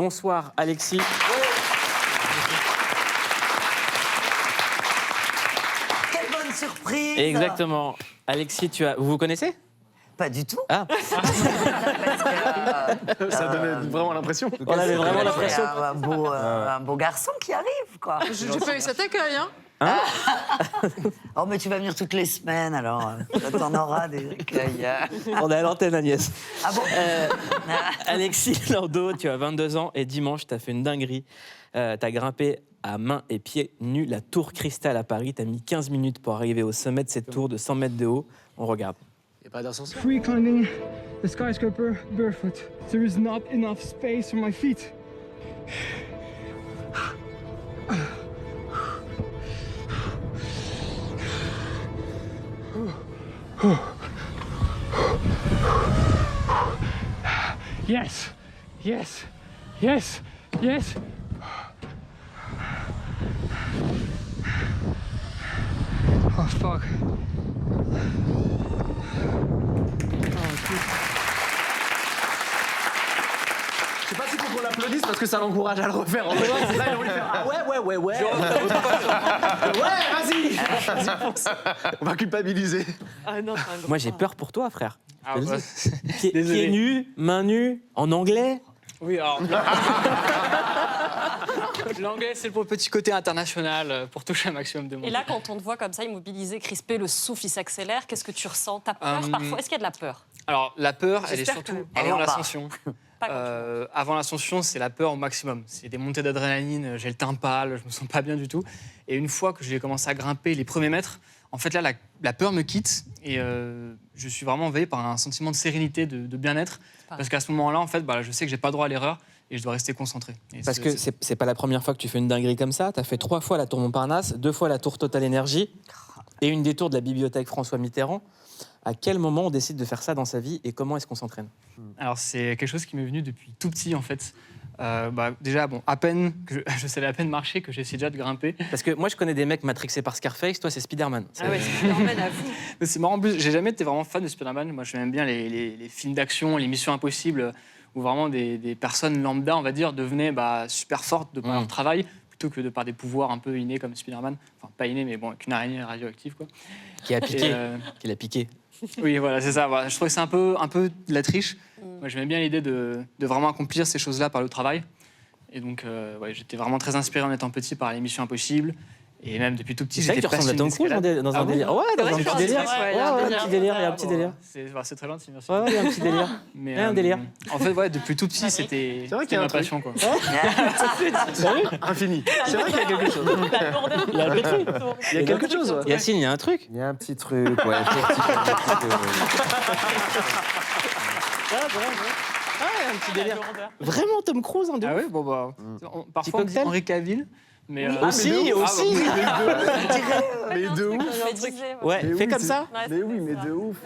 Bonsoir Alexis. Quelle bonne surprise! Exactement. Alexis, vous vous connaissez? Pas du tout. Ah. Ça donnait vraiment l'impression. On avait vraiment l'impression. Un beau garçon qui arrive, quoi. J'ai pas eu cet accueil, hein. Oh, mais tu vas venir toutes les semaines, alors t'en auras des accueils. On est à l'antenne, Agnès. Ah bon? Alexis Lordo, tu as 22 ans et dimanche, tu as fait une dinguerie. Tu as grimpé à mains et pieds nus la tour Cristal à Paris. Tu as mis 15 minutes pour arriver au sommet de cette tour de 100 mètres de haut. On regarde. Il n'y a pas d'ascenseur. Free climbing the skyscraper barefoot. There is not enough space for my feet. Yes, yes, yes, yes. Oh fuck. Je sais pas s'il faut qu'on l'applaudisse parce que ça l'encourage à le refaire. En fait, là, il a envie de faire, ah ouais. Ouais, vas-y, fonce. On va culpabiliser. Ah non, c'est un gros Moi, j'ai point. peur pour toi, frère. Ah, Je te le ouais. dis. Pieds nus, mains nues, en anglais. Oui, alors. L'anglais, c'est pour le petit côté international, pour toucher un maximum de monde. Et là, quand on te voit comme ça, immobilisé, crispé, le souffle, il s'accélère, qu'est-ce que tu ressens? T'as peur parfois? Est-ce qu'il y a de la peur? Alors, la peur, elle est J'espère surtout que- Elle est avant en bas. l'ascension. Pas quand tu Avant l'ascension, c'est la peur au maximum. C'est des montées d'adrénaline, j'ai le teint pâle, je me sens pas bien du tout. Et une fois que j'ai commencé à grimper les premiers mètres, en fait, là, la peur me quitte et je suis vraiment envahi par un sentiment de sérénité, de bien-être. Parce qu'à ce moment-là, en fait, je sais que j'ai pas droit à l'erreur et je dois rester concentré. Et Parce que c'est pas la première fois que tu fais une dinguerie comme ça. Tu as fait 3 fois la tour Montparnasse, 2 fois la tour Total Énergie et une des tours de la bibliothèque François Mitterrand. À quel moment on décide de faire ça dans sa vie et comment est-ce qu'on s'entraîne? Alors, c'est quelque chose qui m'est venu depuis tout petit, en fait. Déjà, à peine que je savais à peine marcher, que j'essayais déjà de grimper. Parce que moi, je connais des mecs matrixés par Scarface, toi, c'est Spider-Man. Ah ouais, c'est Spider-Man à vous. Mais c'est marrant, en plus, j'ai jamais été vraiment fan de Spider-Man. Moi, j'aime bien les films d'action, les missions impossibles, où vraiment des personnes lambda, on va dire, devenaient super fortes de par leur travail, plutôt que de par des pouvoirs un peu innés comme Spider-Man. Enfin, pas innés, mais bon, avec une araignée radioactive, quoi. Qui a piqué. Et, Qui l'a piqué. Oui, voilà, c'est ça. Voilà. Je trouvais que c'est un peu de la triche. Moi, j'aimais bien l'idée de vraiment accomplir ces choses-là par le travail. Et donc, j'étais vraiment très inspiré en étant petit par les missions impossibles. Et même depuis tout petit, C'est vrai que j'étais tu ressembles à passionné Tom Cruise d'escalade. dans un Ah bon délire. Ouais, dans vrai un que petit tu délire. ressembles, ouais, Ouais, un un délire. petit délire, il y a un petit délire. C'est très gentil, merci. Ouais, il y a un petit délire. Mais, Ouais, un délire. En fait, depuis tout petit, c'était C'est vrai qu'il y a ma un truc. passion, quoi. Infini. C'est vrai qu'il y a quelque chose. Il y a un petit truc. Il y a quelque chose, ouais. Yacine, il y a un truc. Il y a un petit truc, ouais. effectivement, Ah, il y a un petit délire. Vraiment Tom Cruise en deux. Ah oui, parfois on dit cocktail. Henri Cavill, mais Aussi. Mais de ouf. Ouais, Mais fais oui, comme c'est- ça. Mais oui, mais de ouf.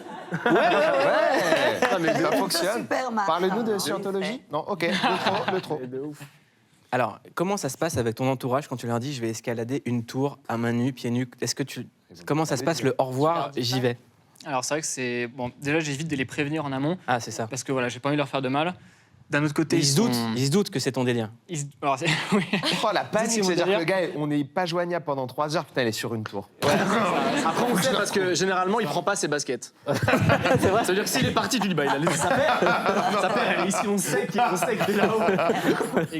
Ouais, mais ça fonctionne. Super marrant. Parle-nous de scientologie. Non, ok, le trop. Mais de ouf. Alors, comment ça se passe avec ton entourage quand tu leur dis je vais escalader une tour à mains nues, pieds nus? Est-ce que comment ça se passe le au revoir, j'y vais? alors c'est vrai que c'est bon. Déjà, j'évite de les prévenir en amont Ah, c'est ça. parce que j'ai pas envie de leur faire de mal. D'un autre côté, Ils se doutent que c'est ton délire. Alors, oui. Oh, la panique, C'est mon c'est-à-dire que délire. le gars, on n'est pas joignable pendant 3 heures. Putain, il est sur une tour. Après, on sait parce que généralement, il prend pas ses baskets. C'est vrai. Ça veut dire que s'il est parti, tu dis, il a laissé sa paire. Sa paire, elle est ici, on sait qu'il est là-haut.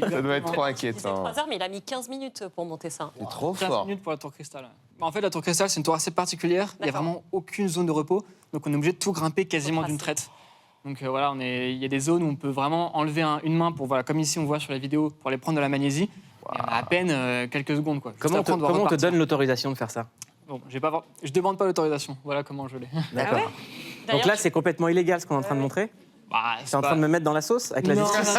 Ça doit être trop Il disait inquiétant. 3 heures, mais il a mis 15 minutes pour monter ça. C'est trop 15 fort. minutes pour la tour cristal. En fait, la tour cristal, c'est une tour assez particulière. Il y a D'accord. vraiment aucune zone de repos, donc on est obligé de tout grimper quasiment Faut d'une tracer. traite. Donc il y a des zones où on peut vraiment enlever une main pour comme ici on voit sur la vidéo pour aller prendre de la magnésie. Et on a à peine quelques secondes, quoi. Juste Comment après, on doit on te repartir. donne l'autorisation de faire ça? Bon, je demande pas l'autorisation. Voilà comment je l'ai. D'accord. Donc D'ailleurs, là, c'est complètement illégal ce qu'on est en train de montrer. T'es en train de me mettre dans la sauce avec la Non, justice.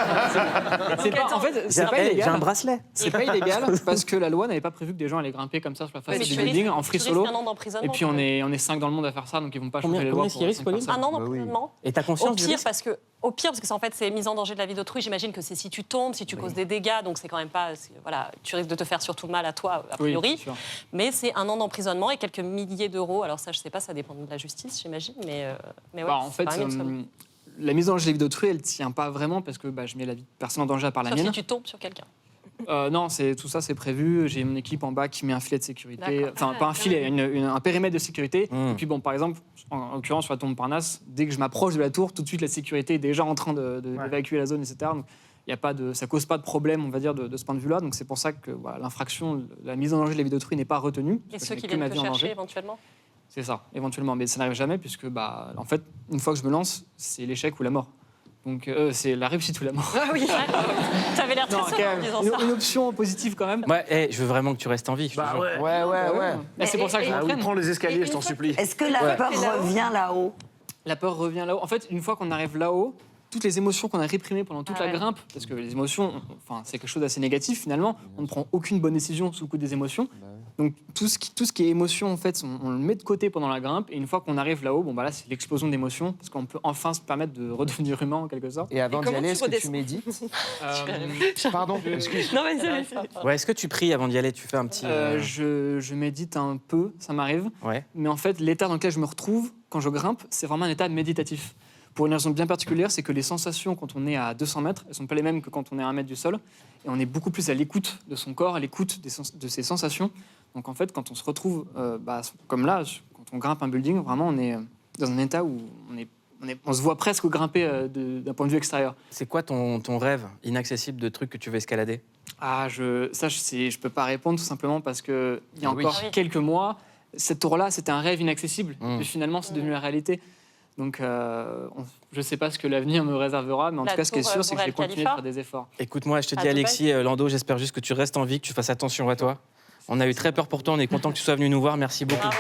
c'est pas, en fait, c'est pas J'ai illégal. un bracelet. C'est pas illégal parce que la loi n'avait pas prévu que des gens allaient grimper comme ça sur la face mais du tu building risques- en free tu risques solo. un an d'emprisonnement, Et puis quand on même. est 5 dans le monde à faire ça, donc ils vont pas Combien- changer les combien lois est-ce pour qu'il risque, 5 Pauline personnes. Un an Bah oui. d'emprisonnement. Et t'as Au conscience du pire, risque? parce que en fait, c'est mise en danger de la vie d'autrui. J'imagine que c'est si tu tombes, si tu causes des dégâts, donc c'est quand même pas. Voilà, tu risques de te faire surtout mal à toi, a Oui, priori. c'est sûr. Mais c'est un an d'emprisonnement et quelques milliers d'euros. Alors ça, je sais pas, ça dépend de la justice, j'imagine. Mais ouais, En c'est fait, quand même une somme. la mise en danger de la vie d'autrui, elle tient pas vraiment parce que je mets la vie de personne en danger à part la Sauf si mienne. tu tombes sur quelqu'un. Non, tout ça, c'est prévu. J'ai mon équipe en bas qui met un filet de sécurité. D'accord. Enfin, pas un filet, un périmètre de sécurité. Et puis, par exemple, en l'occurrence, sur la tour Montparnasse, dès que je m'approche de la tour, tout de suite, la sécurité est déjà en train d'évacuer la zone, etc. Donc, ça cause pas de problème, on va dire, de ce point de vue-là. Donc, c'est pour ça que l'infraction, la mise en danger de la vie d'autrui n'est pas retenue. Et parce que ceux je qui mets que ma viennent te vie en chercher danger. éventuellement. C'est ça, éventuellement. Mais ça n'arrive jamais, puisque, en fait, une fois que je me lance, c'est l'échec ou la mort. Donc, c'est la réussite ou la mort. Ah oui, t'avais l'air très Non, serein quand en même, disant ça. une option positive quand même. Ouais, je veux vraiment que tu restes en vie. je te jure. Ouais. Mais c'est pour ça que je Ah oui, m'entraîne. prends les escaliers, je t'en supplie. Est-ce que la peur revient là-haut? La peur revient là-haut. En fait, une fois qu'on arrive là-haut, toutes les émotions qu'on a réprimées pendant toute Ah la ouais. grimpe, parce que les émotions, c'est quelque chose d'assez négatif finalement, on ne prend aucune bonne décision sous le coup des émotions. Donc tout ce qui est émotion, en fait, on le met de côté pendant la grimpe, et une fois qu'on arrive là-haut, là, c'est l'explosion d'émotions, parce qu'on peut enfin se permettre de redevenir humain en quelque sorte. Et avant d'y comment aller, tu est-ce que tu redescends médites Euh, Pardon, excuse. Non, mais c'est Ouais, est-ce que tu pries avant d'y aller? Tu fais un petit. je médite un peu, ça m'arrive, Ouais. mais en fait, l'état dans lequel je me retrouve quand je grimpe, c'est vraiment un état méditatif. Pour une raison bien particulière, c'est que les sensations quand on est à 200 mètres, elles ne sont pas les mêmes que quand on est à 1 mètre du sol. Et on est beaucoup plus à l'écoute de son corps, à l'écoute de ses sensations. Donc en fait, quand on se retrouve, comme là, quand on grimpe un building, vraiment, on est dans un état où on se voit presque grimper d'un point de vue extérieur. C'est quoi ton rêve inaccessible de trucs que tu veux escalader? Je peux pas répondre tout simplement parce que il y a Oui. encore Ah oui. quelques mois, cette tour-là, c'était un rêve inaccessible. Mm. Et finalement, c'est devenu la réalité. Donc, je ne sais pas ce que l'avenir me réservera, mais en La tout cas, ce qui est tour, sûr, c'est que je vais Burj continuer de Khalifa. faire des efforts. Écoute-moi, je te À dis, Dubaï. Alexis, Lando, j'espère juste que tu restes en vie, que tu fasses attention à toi. On a eu très peur pour toi, on est content que tu sois venu nous voir. Merci beaucoup. Bravo.